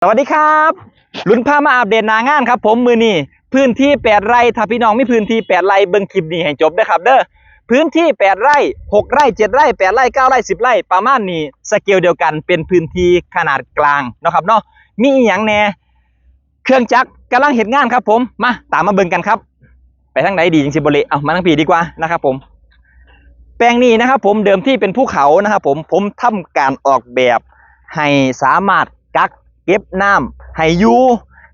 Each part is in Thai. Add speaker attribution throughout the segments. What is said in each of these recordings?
Speaker 1: สวัสดีครับลุ้นพามาอัปเดตหน้างานครับผมมือนี้พื้นที่8ไร่ถ้าพี่น้องมีพื้นที่8ไร่เบิ่งคลิปนี้ให้จบนะครับเด้อพื้นที่8ไร่6ไร่7ไร่8ไร่9ไร่10ไร่ประมาณนี้สเกลเดียวกันเป็นพื้นที่ขนาดกลางเนาะครับเนาะมีอีหยังแหน่เครื่องจักรกำลังเฮ็ดงานครับผมมาตามมาเบิ่งกันครับไปทางไหนดีจังสิบ่เละเอามาทางพี่ดีกว่านะครับผมแปลงนี้นะครับผมเดิมที่เป็นภูเขานะครับผมทำการออกแบบให้สามารถกักเก็บน้ำให้อยู่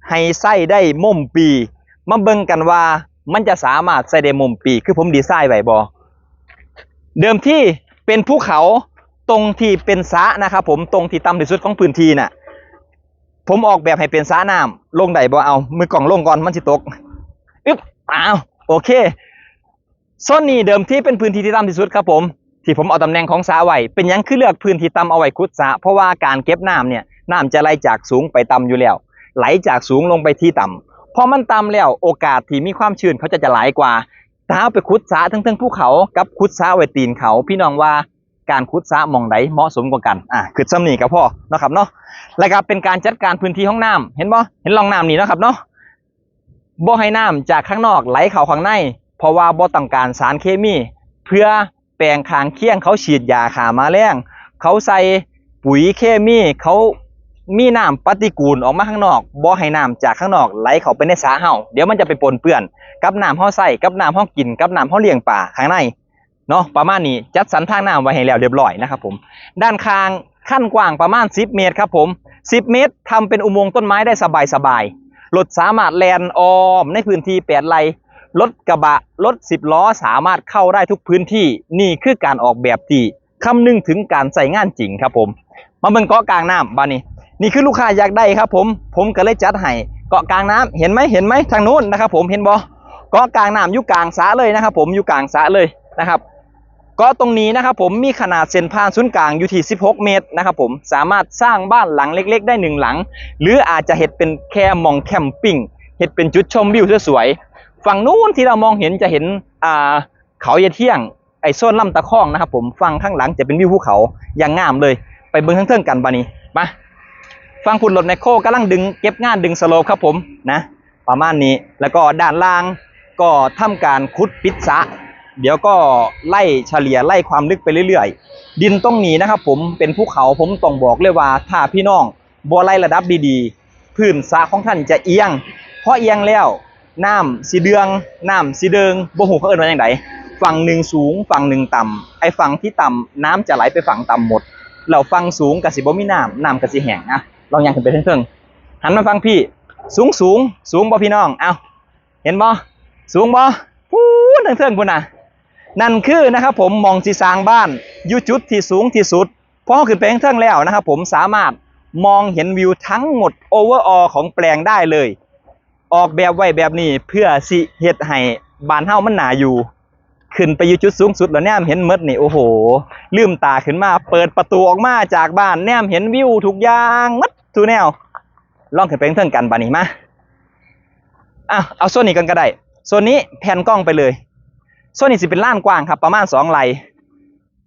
Speaker 1: ให้ใส่ได้ม่มปีมาเบิ่งกันว่ามันจะสามารถใส่ได้ม่มปีคือผมดีไซน์ไว้บ่เดิมที่เป็นภูเขาตรงที่เป็นสระนะครับผมตรงที่ต่ำที่สุดของพื้นที่น่ะผมออกแบบให้เป็นสระน้ำลงได้บ่เอามือกล่องลงก่อนมันสิตกอึ๊บอ้าวโอเคโซนนี้เดิมที่เป็นพื้นที่ที่ต่ำที่สุดครับผมที่ผมเอาตำแหน่งของสระไว้เป็นยังคือเลือกพื้นที่ต่ำเอาไว้ขุดสระเพราะว่าการเก็บน้ำเนี่ยน้ำจะไหลจากสูงไปต่ำอยู่แล้วไหลจากสูงลงไปที่ต่ำพอมันต่ำแล้วโอกาสที่มีความชื้นเขาจะไหลกว่าถ้าเอาไปขุดสระทั้งภูเขากับขุดสระไว้ตีนเขาพี่น้องว่าการขุดสระมองไหนเหมาะสมกว่ากันคือซ้ำนี่กับพ่อเนาะครับเนาะแล้วก็เป็นการจัดการพื้นที่ห้องน้ำเห็นบ่เห็นรองน้ำนี่เนาะครับเนาะบ่ให้น้ำจากข้างนอกไหลเข้าข้างในเพราะว่าบ่ต้องการสารเคมีเพื่อแปลงข้างเคียงเขาฉีดยาฆ่าแมลงเขาใส่ปุ๋ยเคมีเขามีน้ำปฏิกูลออกมาข้างนอกบ่ให้น้ำจากข้างนอกไหลเข้าไปในสระเฮาเดี๋ยวมันจะไปปนเปื้อนกับน้ำเฮาใส่กับน้ำเฮากินกับน้ำเฮาเลี้ยงปลาข้างในเนาะประมาณนี้จัดสรรทางน้ำไว้ให้แล้วเรียบร้อยนะครับผมด้านข้างขั้นกว้างประมาณ10เมตรครับผม10เมตรทำเป็นอุโมงค์ต้นไม้ได้สบายๆรถสามารถแล่นอ้อมในพื้นที่8ไร่รถกระบะรถ10ล้อสามารถเข้าได้ทุกพื้นที่นี่คือการออกแบบที่คำนึงถึงการใส่งานจริงครับผมมาเบิ่งเกาะกลางน้ำบ้านนี้นี่คือลูกค้าอยากได้ครับผมก็เลยจัดให้เกาะกลางน้ำเห็นไหมทางนู้นนะครับผมเห็นบ่เกาะกลางน้ำอยู่กลางสระเลยนะครับผมอยู่กลางสระเลยนะครับเกาะตรงนี้นะครับผมมีขนาดเส้นผ่านศูนย์กลางอยู่ที่16เมตรนะครับผมสามารถสร้างบ้านหลังเล็กๆได้1หลังหรืออาจจะเฮ็ดเป็นแค่มองแคมปิ้งเฮ็ดเป็นจุดชมวิวสวยๆฝั่งนู้นที่เรามองเห็นจะเห็นเขายะเที่ยงไอ้โซนลำตะคองนะครับผมฝั่งข้างหลังจะเป็นวิวภูเขาอย่างงามเลยไปเบิ่งเทิงๆกันบานี้มาฟังพุ่นรถแมคโครกำลังดึงเก็บงานดึงสโลปครับผมนะประมาณนี้แล้วก็ด้านล่างก็ทำการขุดปิดสระเดี๋ยวก็ไล่เฉลี่ยไล่ความลึกไปเรื่อยๆดินตรงนี้นะครับผมเป็นภูเขาผมต้องบอกเลยว่าถ้าพี่น้องบ่ไล่ระดับดีๆพื้นสระของท่านจะเอียงเพราะเอียงแล้วน้ำสีเดืองน้ำสีเดิงบ่ฮู้เขาเอิ้นว่าจังไดฝั่งหนึ่งสูงฝั่งหนึ่งต่ำไอ้ฝั่งที่ต่ำน้ำจะไหลไปฝั่งต่ำหมดแล้วฝั่งสูงก็สิบ่มีน้ำก็สิแห้งนะลองย่างขึ้นไปเทิงๆหันมาฟังพี่สูงบ่พี่น้องเอาเห็นบ่สูงบ่พูดเทิงๆพุ่นน่ะนั่นคือนะครับผมมองสิสร้างบ้านอยู่จุดที่สูงที่สุดพอขึ้นไปเทิงแล้วนะครับผมสามารถมองเห็นวิวทั้งหมดโอเวอร์ออของแปลงได้เลยออกแบบไว้แบบนี้เพื่อสิเฮ็ดให้บ้านเฮามันน่าอยู่ขึ้นไปอยู่จุดสูงสุดแล้วแนมเห็นหมดนี่โอ้โหลืมตาขึ้นมาเปิดประตูออกมาจากบ้านแนมเห็นวิวทุกอย่างหมดทุกแนวลองขึ้นไปเทิงกันบัดนี้มาเอาโซนนี้กันก็ได้โซนนี้แผ่นกล้องไปเลยโซนนี้สิเป็นลานกว้างครับประมาณ2ไร่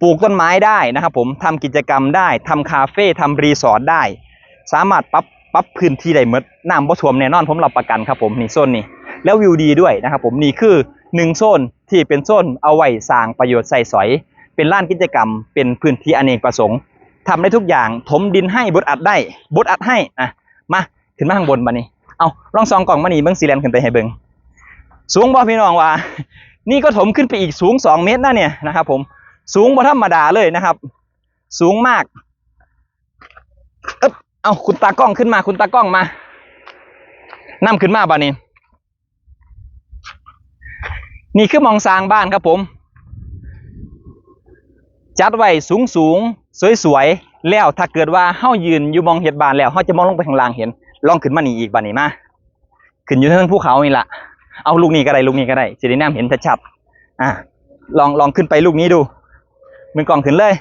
Speaker 1: ปลูกต้นไม้ได้นะครับผมทำกิจกรรมได้ทำคาเฟ่ทำรีสอร์ทได้สามารถปรับพื้นที่ได้หมดน้ำบ่ท่วมแน่นอนผมรับประกันครับผมนี่โซนนี้แล้ววิวดีด้วยนะครับผมนี่คือ1โซนที่เป็นโซนเอาไว้สร้างประโยชน์ใส่สอยเป็นลานกิจกรรมเป็นพื้นที่อเนกประสงค์ทำได้ทุกอย่างถมดินให้บดอัดได้บดอัดให้มาขึ้นมาข้างบนมานี่เอาลองซองกล่องมานี่เบิ้งสีแลนขึ้นไปให้เบิ้งสูงบ่พี่น้องว่านี่ก็ถมขึ้นไปอีกสูง2เมตรนะเนี่ยนะครับผมสูงบ่ธรรมดาเลยนะครับสูงมากเอาคุณตากล้องขึ้นมาคุณตากล้องมานํขึ้นมาบ่นี้นี่คือมองสร้างบ้านครับผมจัดไว้สูงสวยๆแล้วถ้าเกิดว่าเฮายืนอยู่มองเฮ็ดบ้านแล้วเฮาจะมองลงไปข้างล่างเห็นลองขึ้นมานี่อีกบ่นี้มาขึ้นอยู่ทางภูเขานี่ล่ะเอาลูกนี้ก็ได้สิได้แนมเห็นชัดๆลองขึ้นไปลูกนี้ดูมือกล้องขึ้นเลย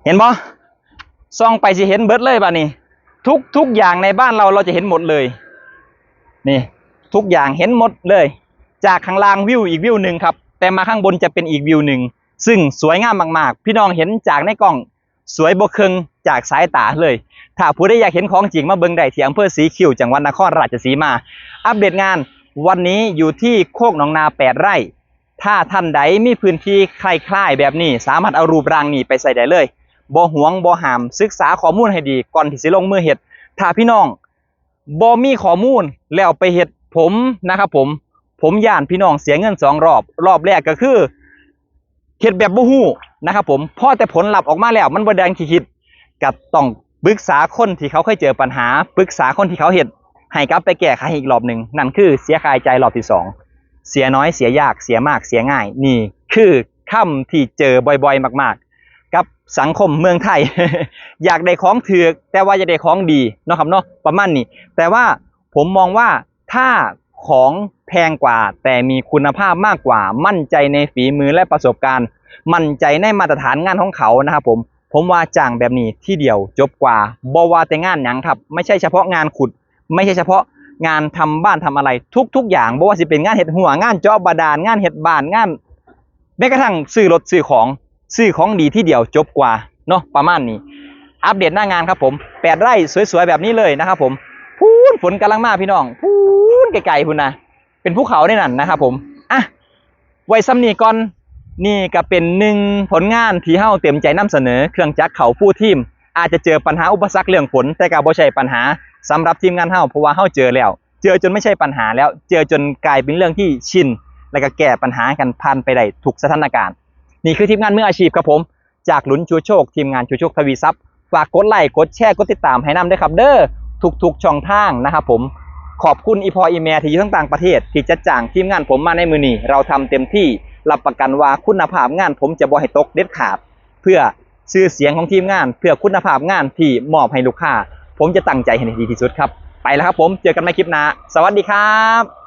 Speaker 1: เห็นบ่ส่องไปสิเห็นเบิดเลยบ่นี้ทุกอย่างในบ้านเราจะเห็นหมดเลยนี่ทุกอย่างเห็นหมดเลยจากข้างล่างวิวอีกวิวหนึ่งครับแต่มาข้างบนจะเป็นอีกวิวหนึ่งซึ่งสวยงามมากๆพี่น้องเห็นจากในกล้องสวยบ่เคิงจากสายตาเลย ถ้าผู้ใดอยากเห็นของจริงมาเบิ่งได้ที่อำเภอศรีคิ้วจังหวัดนครราชสีมาอัปเดตงานวันนี้อยู่ที่โคกหนองนา8 ไร่ถ้าท่านใดมีพื้นที่คล้ายๆแบบนี้สามารถเอารูปร่างนี้ไปใส่ได้เลยบ่หวงบ่ห้ามศึกษาข้อมูลให้ดีก่อนที่สิลงมือเฮ็ดถ้าพี่น้องบ่มีข้อมูลแล้วไปเฮ็ดผมนะครับผมย่านพี่น้องเสียเงิน2 รอบแรกก็คือเฮ็ดแบบบ่ฮู้นะครับผมพอแต่ผลลัพธ์ออกมาแล้วมันบ่ดังที่คิดก็ต้องปรึกษาคนที่เขาเคยเจอปัญหาปรึกษาคนที่เขาเฮ็ดให้กลับไปแก้ไขอีกรอบหนึ่งนั่นคือเสียค่าใช้จ่ายรอบที่2เสียน้อยเสียยากเสียมากเสียง่ายนี่คือคำที่เจอบ่อยๆมากๆกับสังคมเมืองไทย อยากได้ของถูกแต่ว่าอยากได้ของดีเนาะครับเนาะประมาณนี้แต่ว่าผมมองว่าถ้าของแพงกว่าแต่มีคุณภาพมากกว่ามั่นใจในฝีมือและประสบการณ์มั่นใจในมาตรฐานงานของเขานะครับผมว่าจ้างแบบนี้ที่เดียวจบกว่าบ่ว่าแต่งานหยังครับไม่ใช่เฉพาะงานขุดไม่ใช่เฉพาะงานทำบ้านทำอะไรทุกอย่างบ่ว่าสิเป็นงานเฮ็ดหัวงานเจาะบาดาลงานเฮ็ดบ้านงานแม้กระทั่งซื้อรถซื้อของดีที่เดียวจบกว่าเนาะประมาณนี้อัปเดตหน้างานครับผม8 ไร่สวยๆแบบนี้เลยนะครับผมพูนฝนกำลังมาพี่น้องพูนไกลๆพุ่นนะเป็นภูเขาในนั่นนะครับผมอ่ะไว้ซ้ำนี้ก่อนนี่ก็เป็น1ผลงานที่เฮาเต็มใจนำเสนอเครื่องจักรเขาฟู่ทีมอาจจะเจอปัญหาอุปสรรคเรื่องฝนแต่ก็บ่ใช่ปัญหาสำหรับทีมงานเฮาเพราะว่าเฮาเจอแล้วเจอจนไม่ใช่ปัญหาแล้วเจอจนกลายเป็นเรื่องที่ชินแล้วก็แก้ปัญหากันผ่านไปได้ทุกสถานการณ์นี่คือทีมงานมืออาชีพครับผมจากหลุนชูโชคทีมงานชูโชคทวีทรัพย์ฝากกดไลค์กดแชร์กดติดตามให้นำด้วยครับเด้อทุกช่องทางนะครับผมขอบคุณอีพออีเมลที่อยู่ทั้งต่างประเทศที่จัดจ้างทีมงานผมมาในมือนี้เราทำเต็มที่รับประกันว่าคุณภาพงานผมจะบ่ให้ตกเด็ดขาดเพื่อชื่อเสียงของทีมงานเพื่อคุณภาพงานที่มอบให้ลูกค้าผมจะตั้งใจให้ดีที่สุดครับไปแล้วครับผมเจอกันในคลิปหน้าสวัสดีครับ